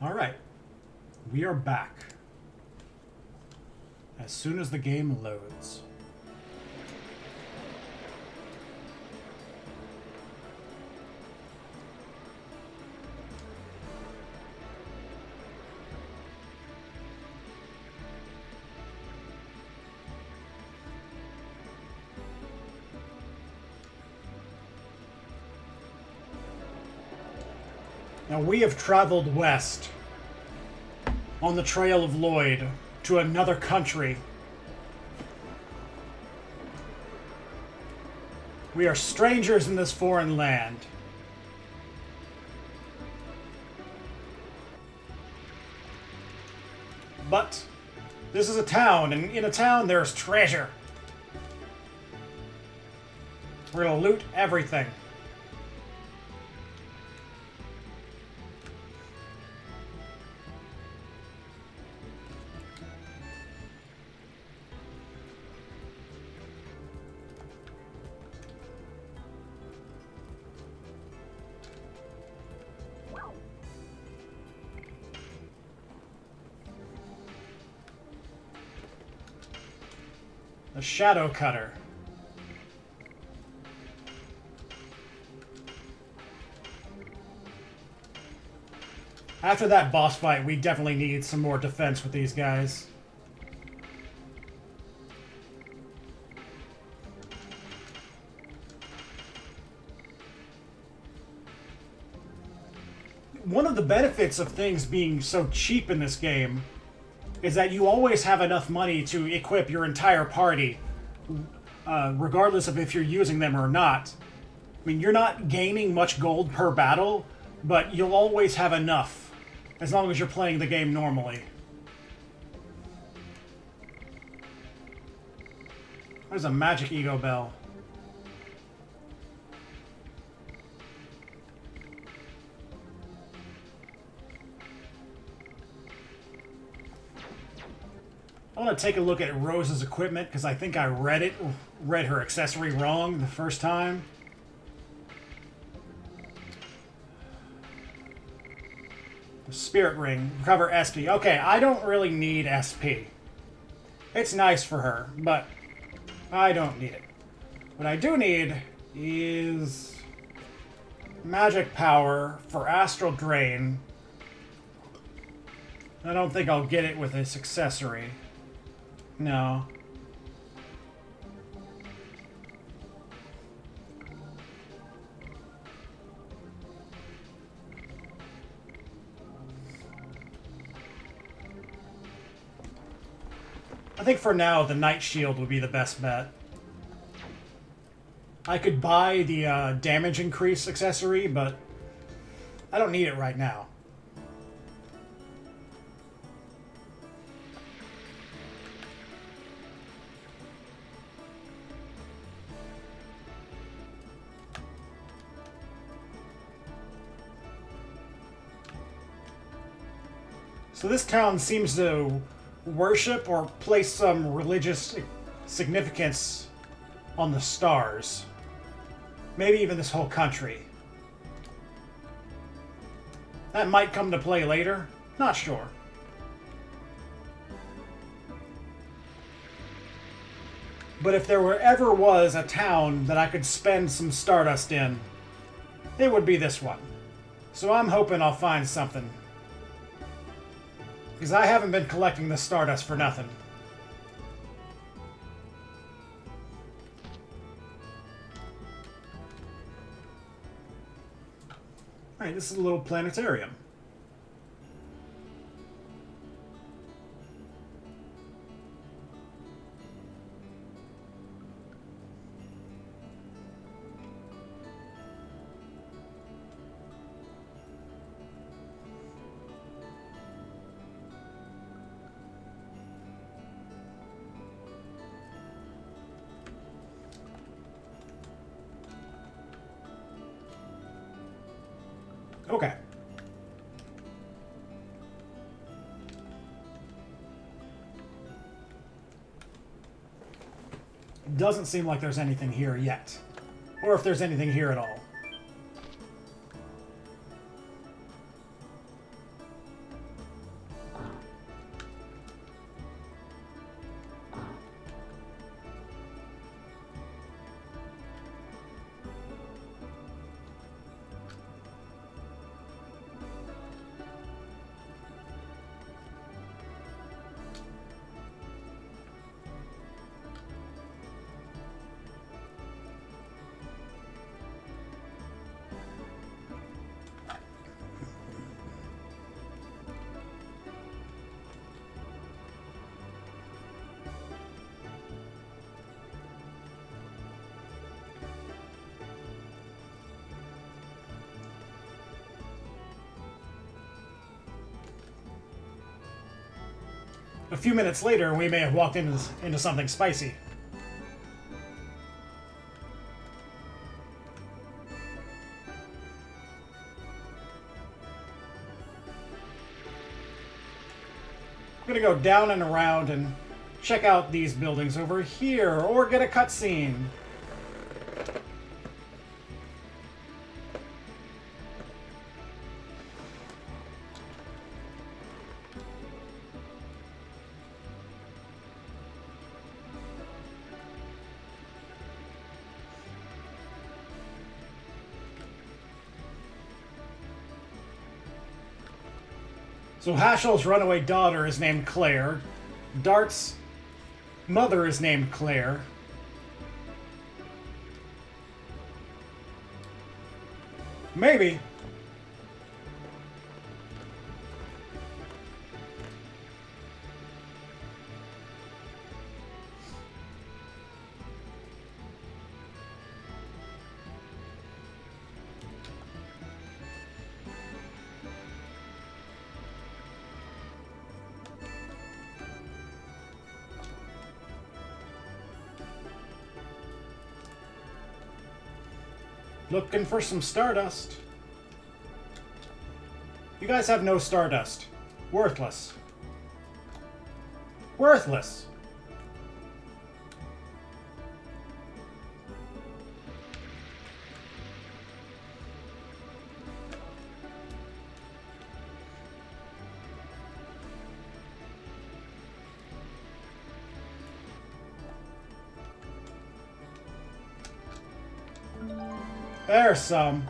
Alright. We are back. As soon as the game loads. Now we have traveled west on the Trail of Lloyd to another country. We are strangers in this foreign land. But this is a town, and in a town there's treasure. We're gonna loot everything. The Shadow Cutter. After that boss fight, we definitely need some more defense with these guys. One of the benefits of things being so cheap in this game is that you always have enough money to equip your entire party, regardless of if you're using them or not. I mean, you're not gaining much gold per battle, but you'll always have enough, as long as you're playing the game normally. There's a magic ego bell. I want to take a look at Rose's equipment, because I think I read her accessory wrong the first time. The Spirit Ring, recover SP. Okay, I don't really need SP. It's nice for her, but I don't need it. What I do need is magic power for Astral Drain. I don't think I'll get it with this accessory. No. I think for now, the Night Shield would be the best bet. I could buy the damage increase accessory, but I don't need it right now. So this town seems to worship or place some religious significance on the stars. Maybe even this whole country. That might come to play later. Not sure. But if there ever was a town that I could spend some Stardust in, it would be this one. So I'm hoping I'll find something. Because I haven't been collecting the Stardust for nothing. Alright, this is a little planetarium. Okay. Doesn't seem like there's anything here yet. Or if there's anything here at all. A few minutes later, we may have walked into something spicy. I'm gonna go down and around and check out these buildings over here, or get a cutscene. So Hashel's runaway daughter is named Claire. Dart's mother is named Claire. Maybe. Looking for some Stardust. You guys have no Stardust. Worthless. Worthless. There's some.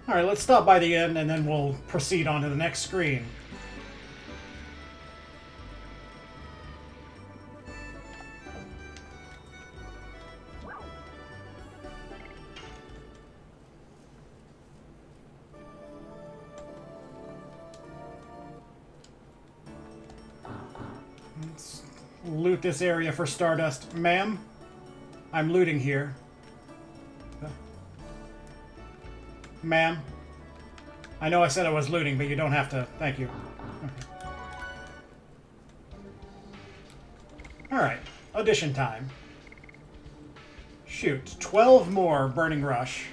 Alright, let's stop by the end and then we'll proceed on to the next screen. Let's loot this area for Stardust. Ma'am, I'm looting here. Ma'am, I know I said I was looting, but you don't have to. Thank you. Okay. Alright, audition time. Shoot, 12 more Burning Rush.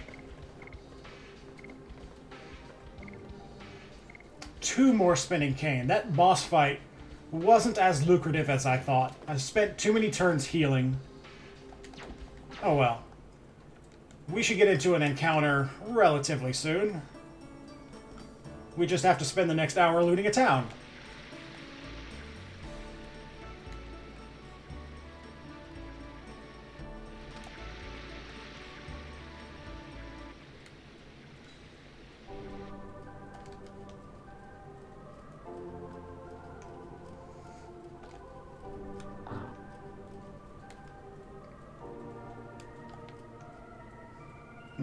2 more Spinning Cane. That boss fight wasn't as lucrative as I thought. I spent too many turns healing. Oh well. We should get into an encounter relatively soon. We just have to spend the next hour looting a town.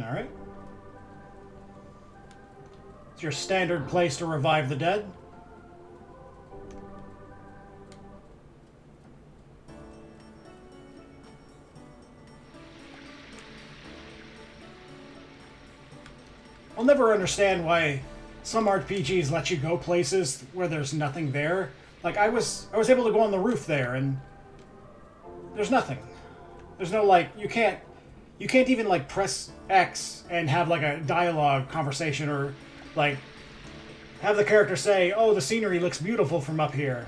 Alright. It's your standard place to revive the dead. I'll never understand why some RPGs let you go places where there's nothing there. Like, I was able to go on the roof there, and there's nothing. There's no, like, you can't even, like, press X and have, like, a dialogue conversation or, like, have the character say, oh, the scenery looks beautiful from up here.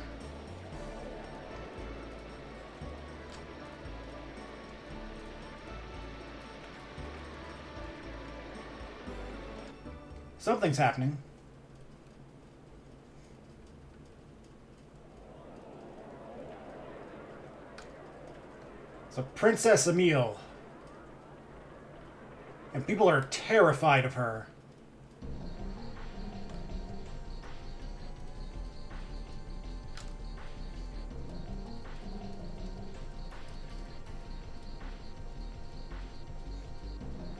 Something's happening. So, Princess Emile. And people are terrified of her.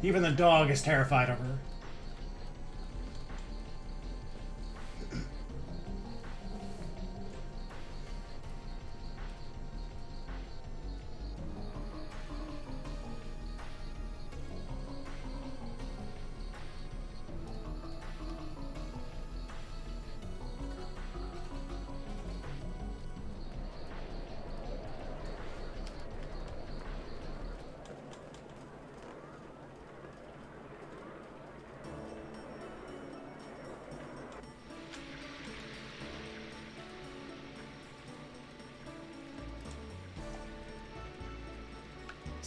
Even the dog is terrified of her.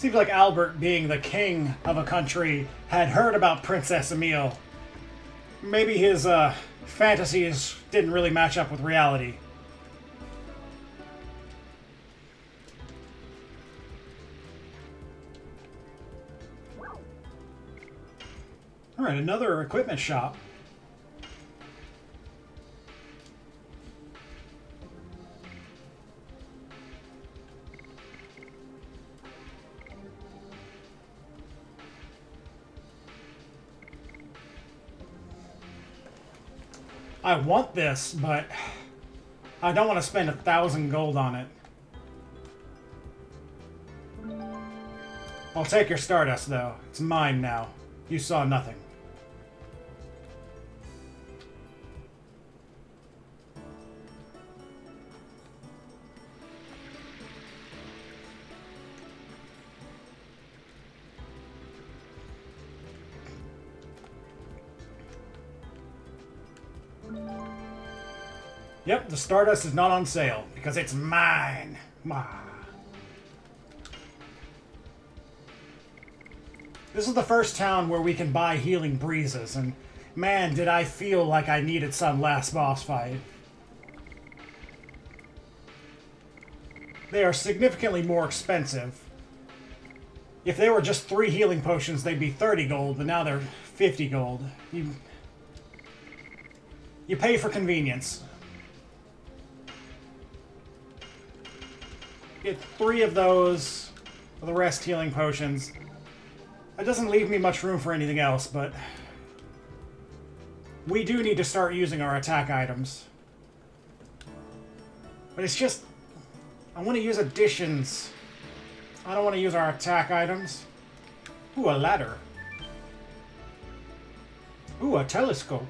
Seems like Albert, being the king of a country, had heard about Princess Emile. Maybe his fantasies didn't really match up with reality. Alright, another equipment shop. I want this, but I don't want to spend 1,000 gold on it. I'll take your Stardust, though. It's mine now. You saw nothing. Yep, the Stardust is not on sale, because it's mine. This is the first town where we can buy healing breezes, and man, did I feel like I needed some last boss fight. They are significantly more expensive. If they were just 3 healing potions, they'd be 30 gold, but now they're 50 gold. You pay for convenience. Get 3 of those, the rest healing potions. That doesn't leave me much room for anything else, but we do need to start using our attack items. But it's just, I want to use additions. I don't want to use our attack items. Ooh, a ladder. Ooh, a telescope.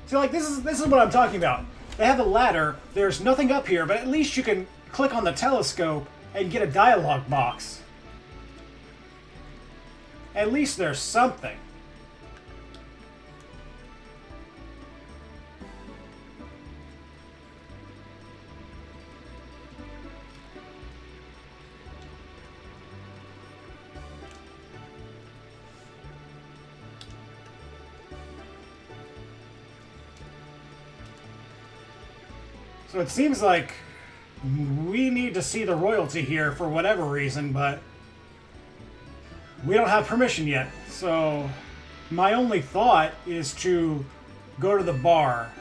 See, like, this is what I'm talking about. They have a ladder, there's nothing up here, but at least you can click on the telescope and get a dialogue box. At least there's something. So it seems like we need to see the royalty here for whatever reason, but we don't have permission yet. So my only thought is to go to the bar,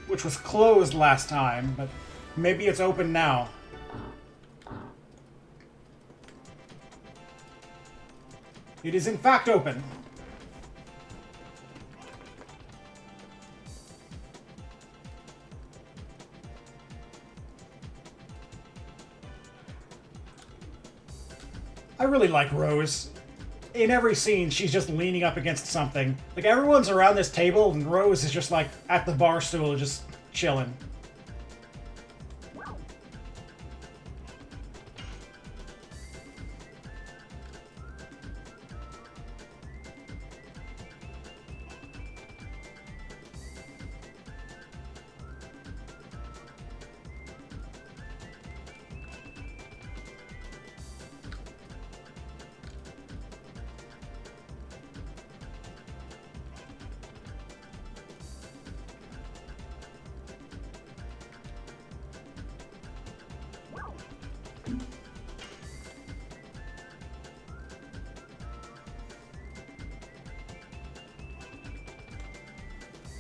which was closed last time, but maybe it's open now. It is in fact open. I really like Rose. In every scene, she's just leaning up against something. Like, everyone's around this table, and Rose is just, like, at the bar stool, just chilling.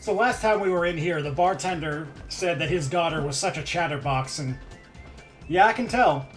So last time we were in here, the bartender said that his daughter was such a chatterbox, and yeah, I can tell.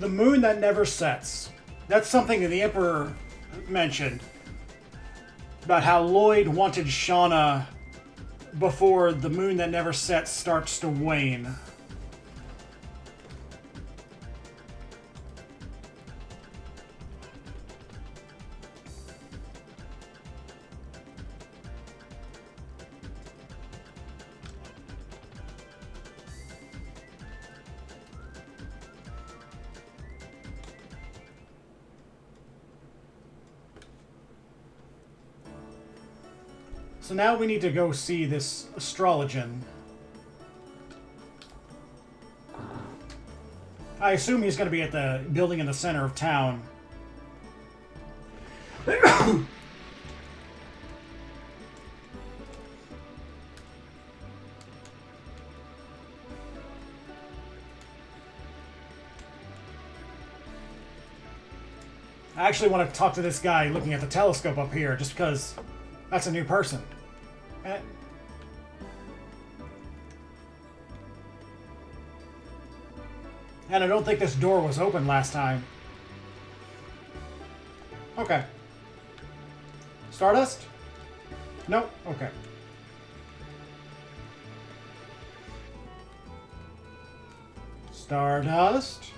The moon that never sets. That's something that the Emperor mentioned. About how Lloyd wanted Shauna before the moon that never sets starts to wane. So now we need to go see this astrologian. I assume he's going to be at the building in the center of town. I actually want to talk to this guy looking at the telescope up here, just because that's a new person. And I don't think this door was open last time. Okay. Stardust? Nope. Okay. Stardust?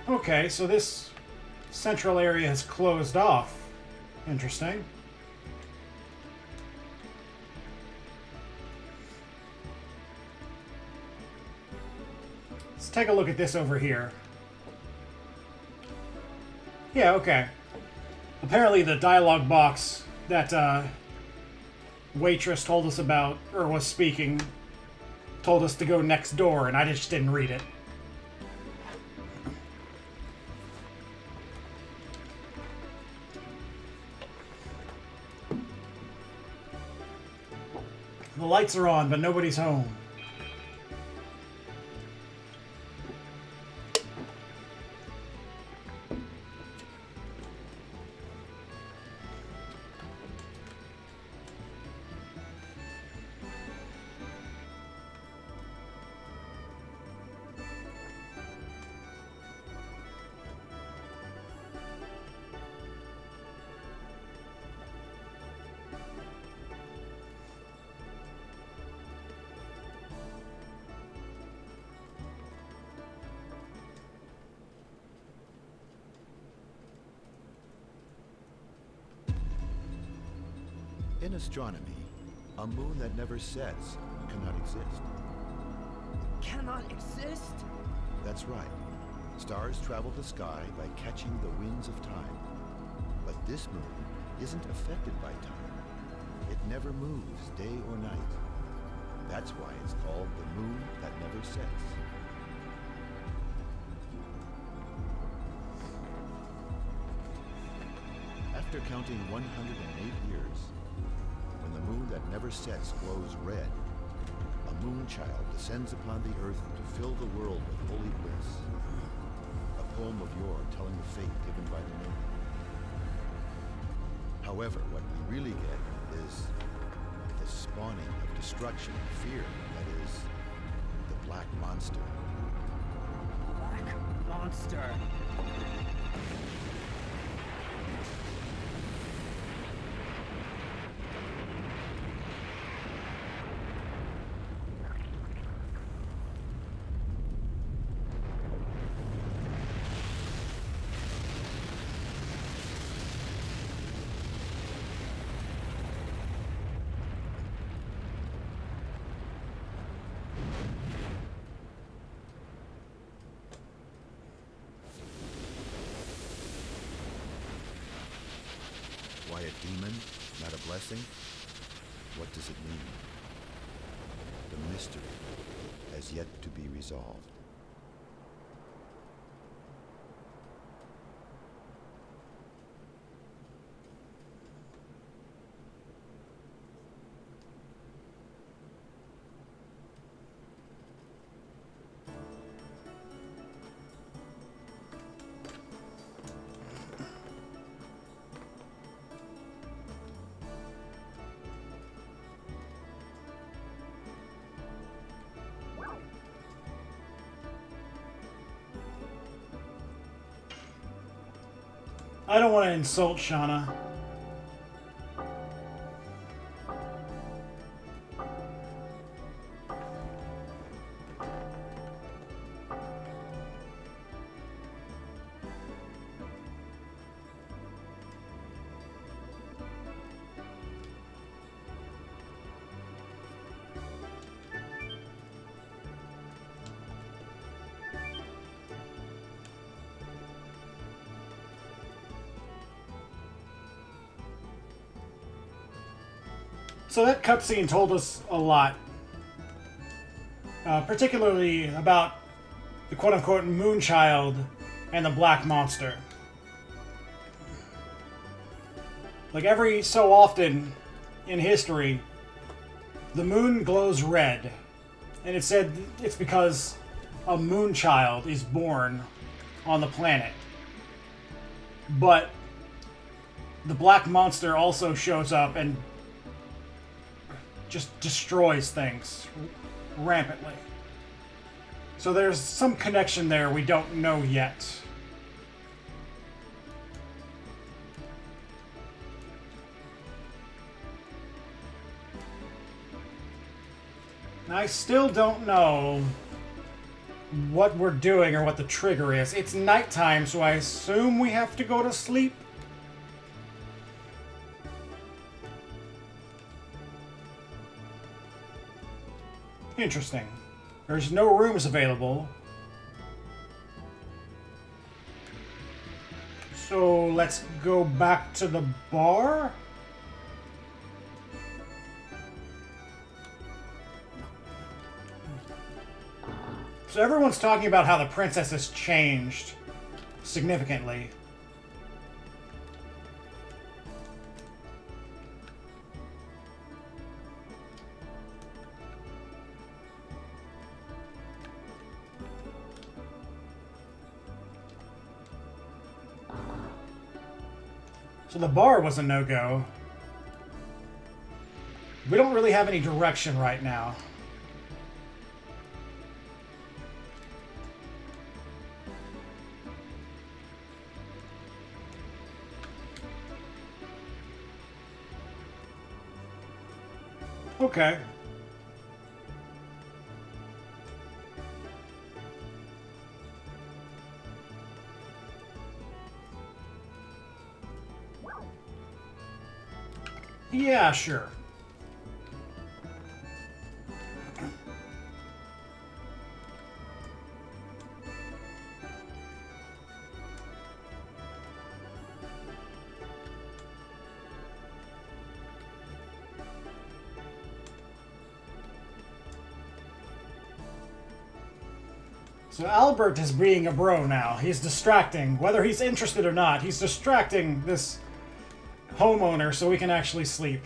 Okay, so this central area is closed off. Interesting. Let's take a look at this over here. Yeah, okay. Apparently the dialogue box that waitress told us about, or was speaking, told us to go next door, and I just didn't read it. The lights are on, but nobody's home. In astronomy, a moon that never sets cannot exist. Cannot exist? That's right. Stars travel the sky by catching the winds of time. But this moon isn't affected by time. It never moves day or night. That's why it's called the moon that never sets. After counting 108 years, when the moon that never sets glows red, a moon child descends upon the earth to fill the world with holy bliss. A poem of yore telling the fate given by the moon. However, what we really get is the spawning of destruction and fear, that is, the Black Monster. Black monster. Why a demon, not a blessing? What does it mean? The mystery has yet to be resolved. I don't want to insult Shauna. So that cutscene told us a lot, particularly about the quote-unquote Moonchild and the Black Monster. Like every so often in history, the moon glows red, and it said it's because a Moonchild is born on the planet. But the Black Monster also shows up and just destroys things rampantly. So there's some connection there we don't know yet. I still don't know what we're doing or what the trigger is. It's nighttime, so I assume we have to go to sleep. Interesting. There's no rooms available. So let's go back to the bar? So everyone's talking about how the princess has changed significantly. So the bar was a no-go. We don't really have any direction right now. Okay. Yeah, sure. So Albert is being a bro now. He's distracting. Whether he's interested or not, he's distracting this homeowner so we can actually sleep.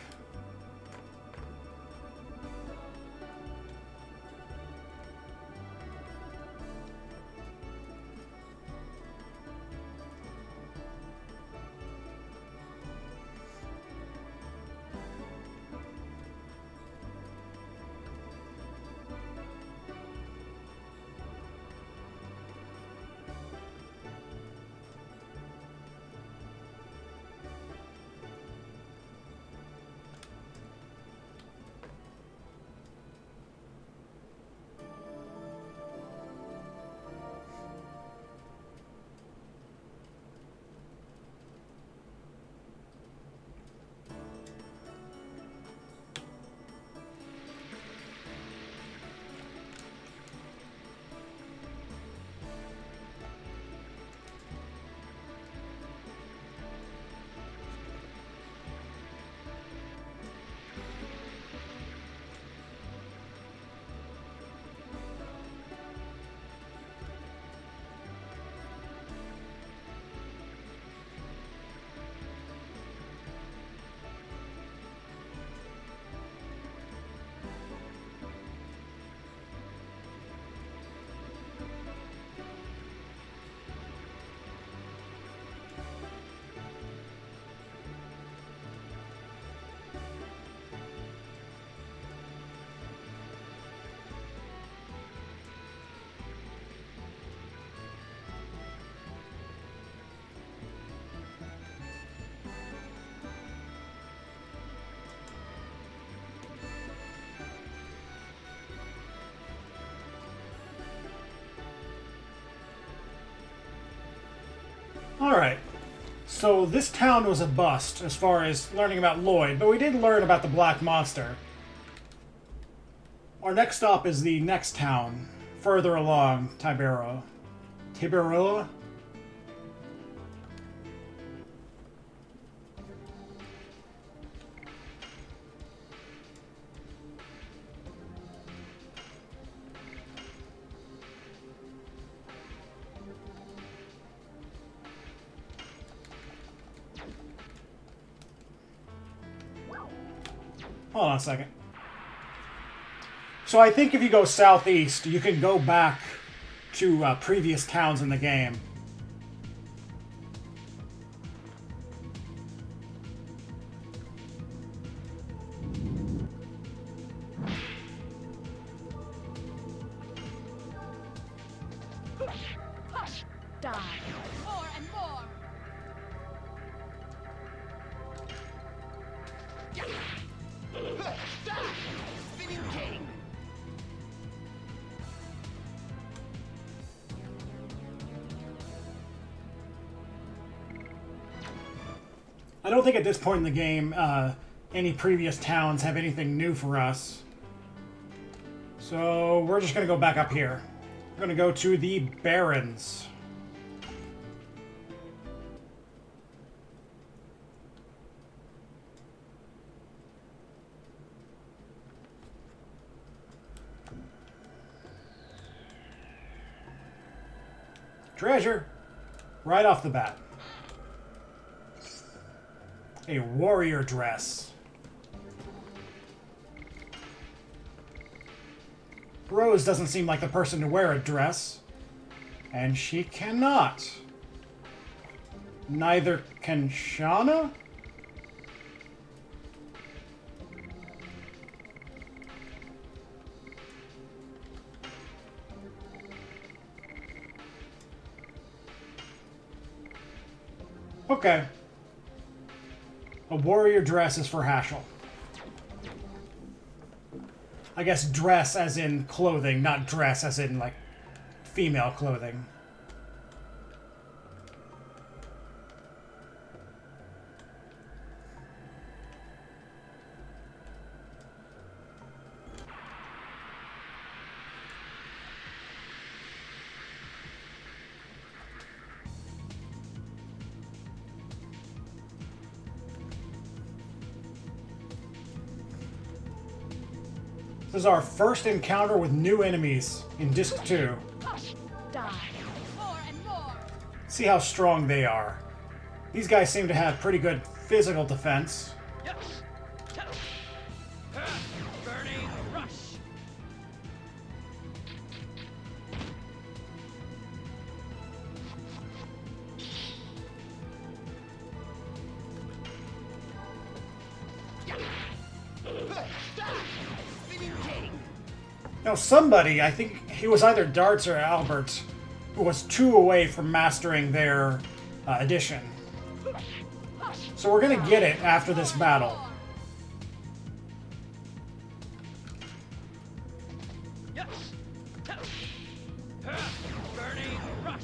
Alright. So this town was a bust as far as learning about Lloyd, but we did learn about the Black Monster. Our next stop is the next town, further along, Tibero. Tiberoa? Hold on a second. So I think if you go southeast, you can go back to previous towns in the game. Hush! Die. More and more. Spinning cane. I don't think at this point in the game any previous towns have anything new for us. So we're just going to go back up here. We're going to go to the Barrens. Treasure! Right off the bat. A warrior dress. Rose doesn't seem like the person to wear a dress. And she cannot. Neither can Shauna? Okay. A warrior dress is for Hashel. I guess dress as in clothing, not dress as in, like, female clothing. This is our first encounter with new enemies in Disc 2. Hush! Die. More and more. See how strong they are. These guys seem to have pretty good physical defense. Burning rush. Spinning cane. Now somebody, I think it was either Darts or Albert, who was 2 away from mastering their edition. So we're gonna get it after this battle. Burning rush.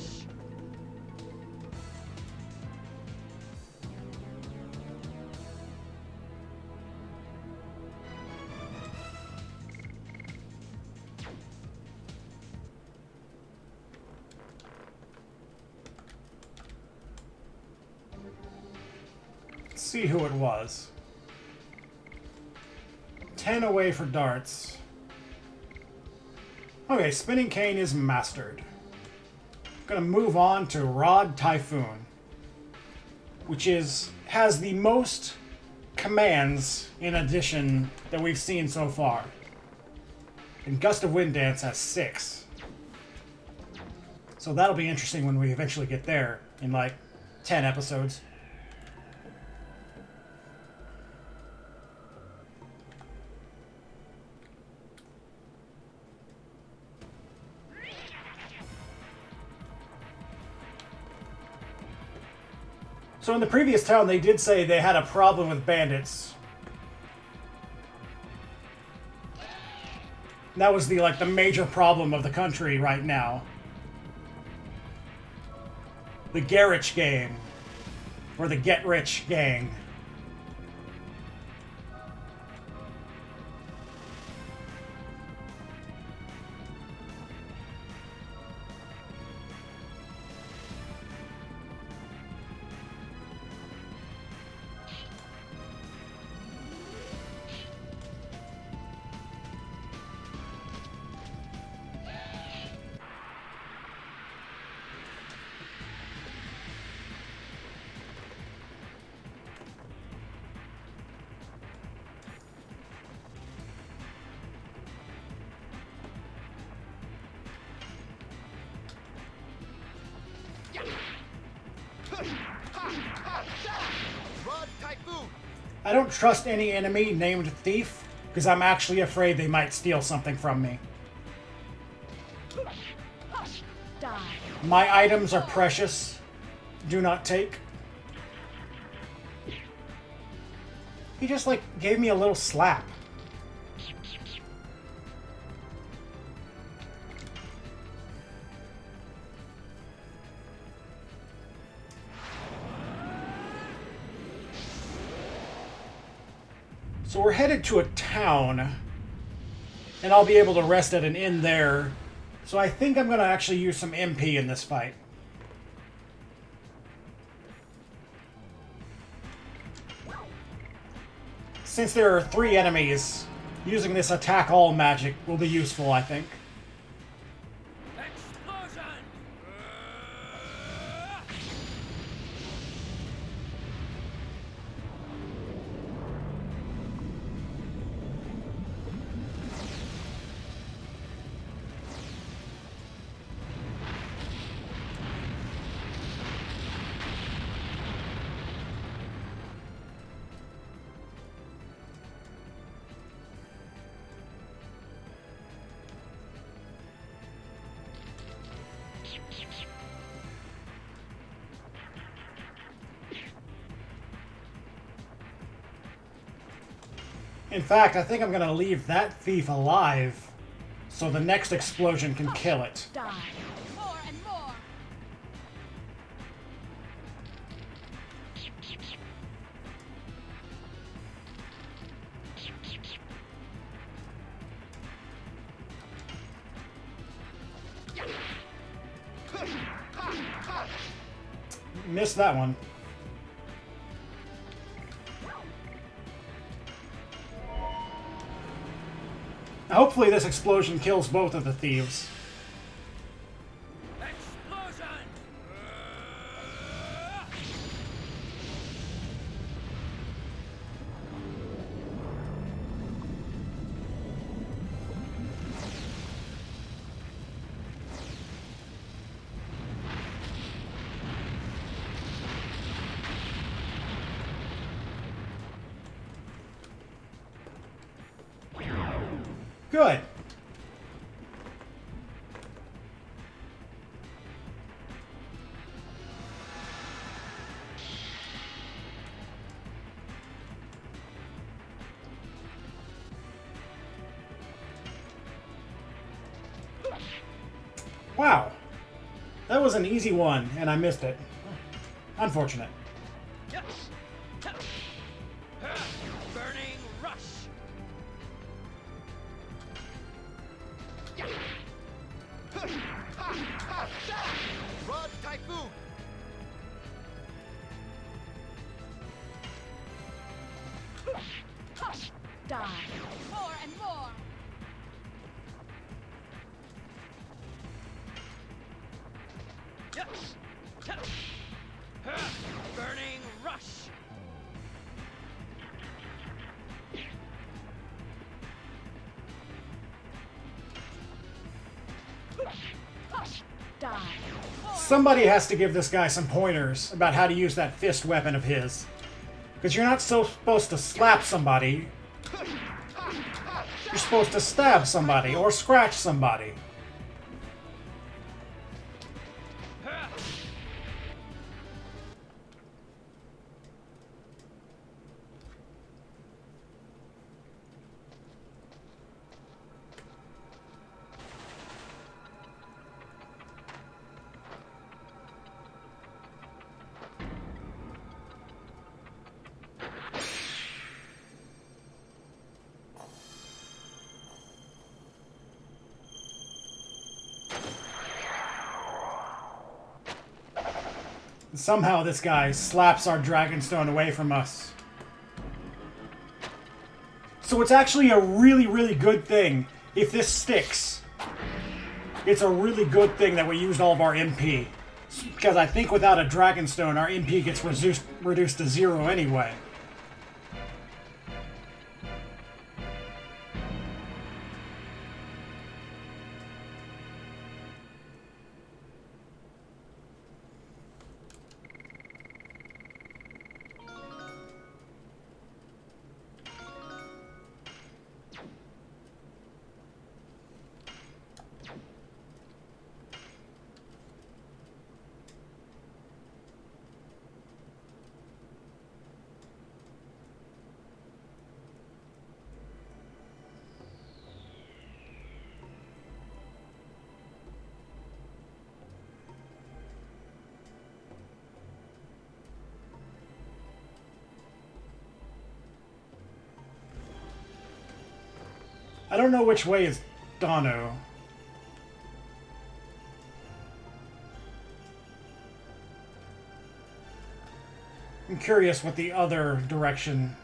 Let's see who it was. 10 away for Darts. Okay, Spinning Cane is mastered. Gonna move on to Rod Typhoon, which has the most commands in addition that we've seen so far. And Gust of Wind Dance has 6. So that'll be interesting when we eventually get there in like 10 episodes. So in the previous town, they did say they had a problem with bandits. That was the major problem of the country right now. the Garage Gang, or the Get Rich Gang. I don't trust any enemy named Thief, because I'm actually afraid they might steal something from me. Die. My items are precious. Do not take. He just, like, gave me a little slap. So we're headed to a town, and I'll be able to rest at an inn there. So I think I'm going to actually use some MP in this fight. Since there are 3 enemies, using this attack all magic will be useful, I think. Explosion! In fact, I think I'm going to leave that thief alive so the next explosion can kill it. Die. More and more. Missed that one. Hopefully this explosion kills both of the thieves. Explosion! Good. Wow. That was an easy one, and I missed it. Unfortunate. Burning rush! Rod Typhoon! Die. More and more. Burning rush! Die. Somebody has to give this guy some pointers about how to use that fist weapon of his. Because you're not so supposed to slap somebody. You're supposed to stab somebody or scratch somebody. Somehow this guy slaps our Dragonstone away from us. So it's actually a really, really good thing if this sticks. It's a really good thing that we used all of our MP. Because I think without a Dragonstone, our MP gets reduced to 0 anyway. I don't know which way is Dono. I'm curious what the other direction.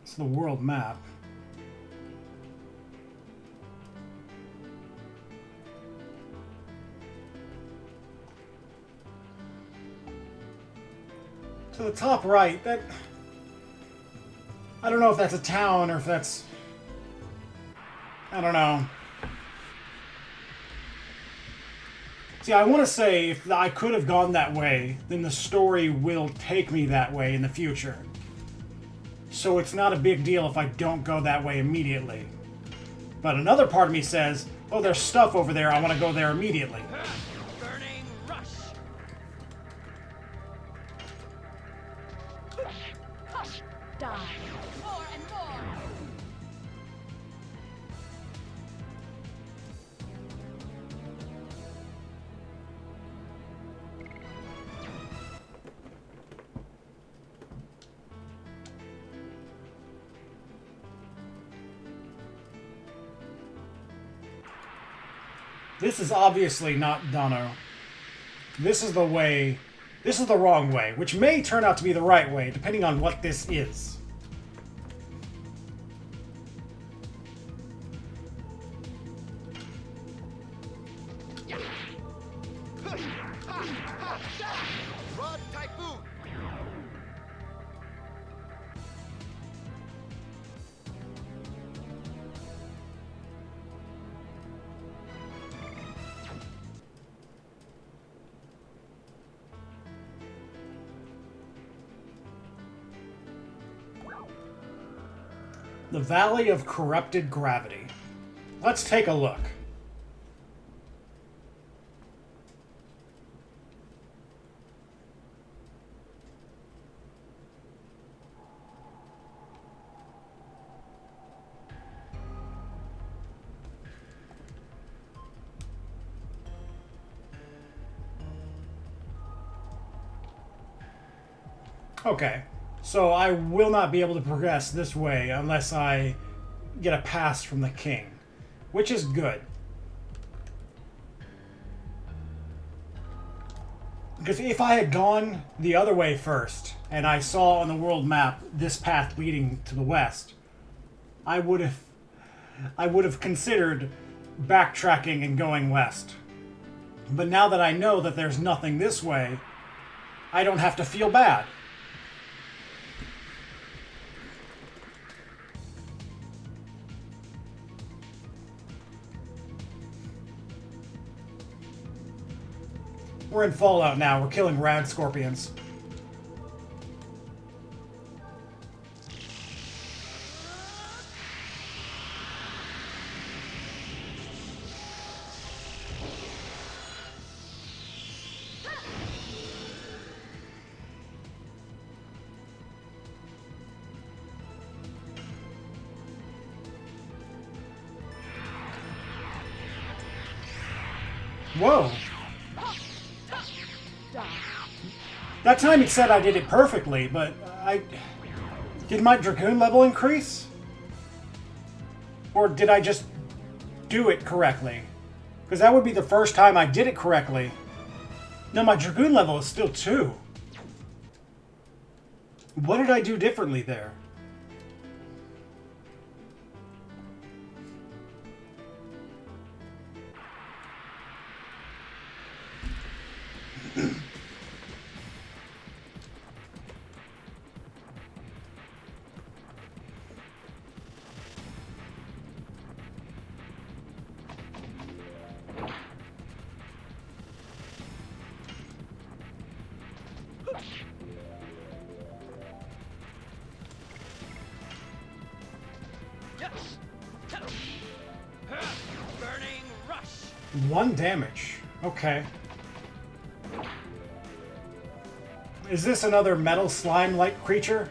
It's the world map. To the top right, that... I don't know if that's a town or if that's... I don't know. See, I want to say if I could have gone that way, then the story will take me that way in the future. So it's not a big deal if I don't go that way immediately. But another part of me says, oh, there's stuff over there, I want to go there immediately. Burning rush. Die. More and more. This is obviously not Dono. This is the way... This is the wrong way, which may turn out to be the right way, depending on what this is. Rod Typhoon! The Valley of Corrupted Gravity. Let's take a look. Okay. So I will not be able to progress this way unless I get a pass from the king, which is good. Because if I had gone the other way first, and I saw on the world map this path leading to the west, I would have considered backtracking and going west. But now that I know that there's nothing this way, I don't have to feel bad. We're in Fallout now. We're killing rad scorpions. Whoa. That time it said I did it perfectly, but did my Dragoon level increase? Or did I just do it correctly. Because that would be the first time I did it correctly. Now my Dragoon level is still 2. What did I do differently there? Burning rush. 1 damage. Okay. Is this another metal slime-like creature?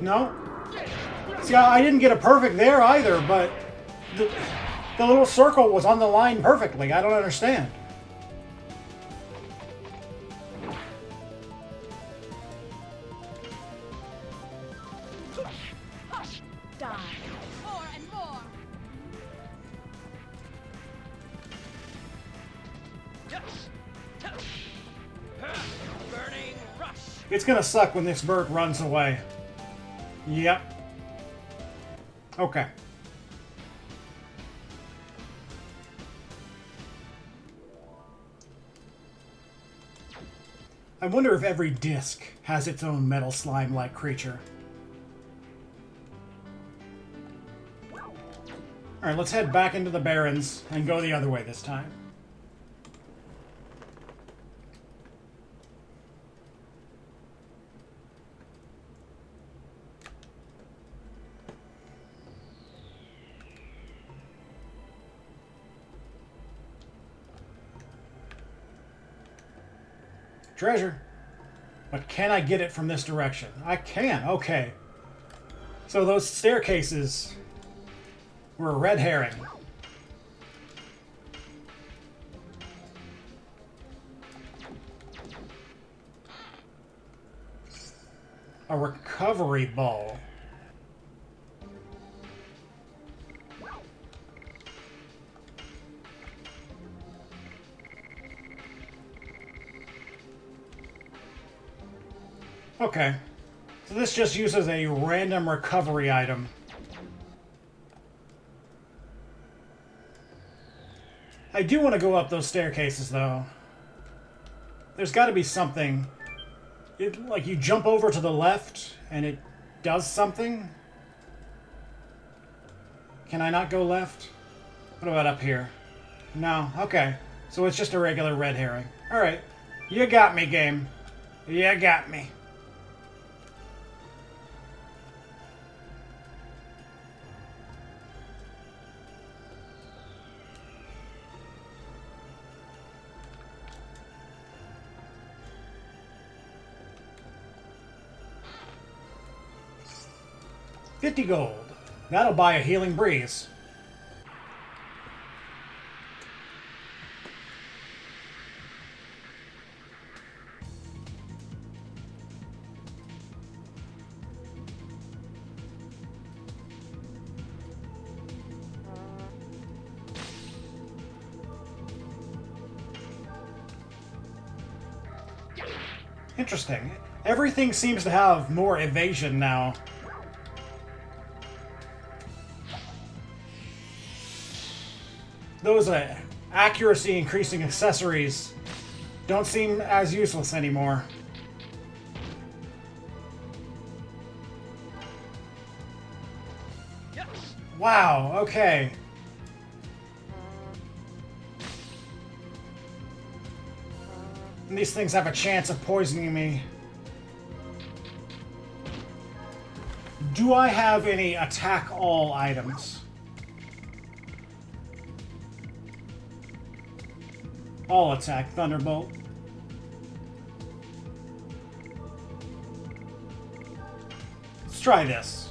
No? See, I didn't get a perfect there either, but the little circle was on the line perfectly. I don't understand. Hush! Die! More and more! Burning rush. It's gonna suck when this bird runs away. Yep. Okay. I wonder if every disc has its own metal slime-like creature. Alright, let's head back into the Barrens and go the other way this time. Treasure. But can I get it from this direction? I can. Okay. So those staircases were a red herring. A recovery ball. Okay. So this just uses a random recovery item. I do want to go up those staircases, though. There's got to be something. Like, you jump over to the left, and it does something? Can I not go left? What about up here? No. Okay. So it's just a regular red herring. Alright. You got me, game. You got me. $50 gold. That'll buy a healing breeze. Interesting. Everything seems to have more evasion now. Those accuracy increasing accessories don't seem as useless anymore. Wow, okay. And these things have a chance of poisoning me. Do I have any attack all items? All attack, Thunderbolt. Let's try this.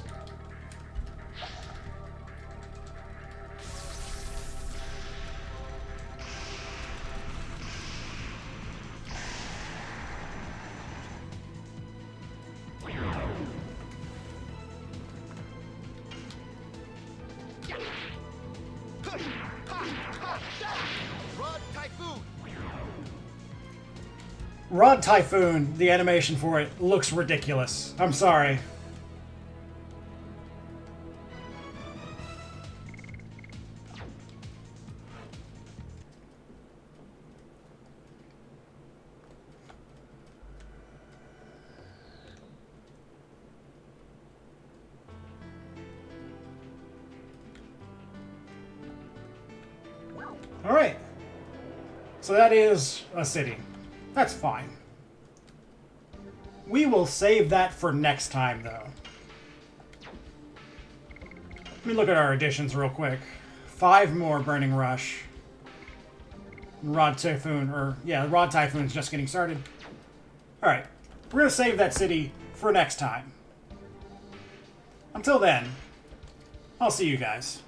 Rod Typhoon, the animation for it looks ridiculous. I'm sorry. All right. So that is a city. That's fine. We will save that for next time, though. Let me look at our additions real quick. 5 more Burning Rush. Rod Typhoon, Rod Typhoon's just getting started. Alright, we're going to save that city for next time. Until then, I'll see you guys.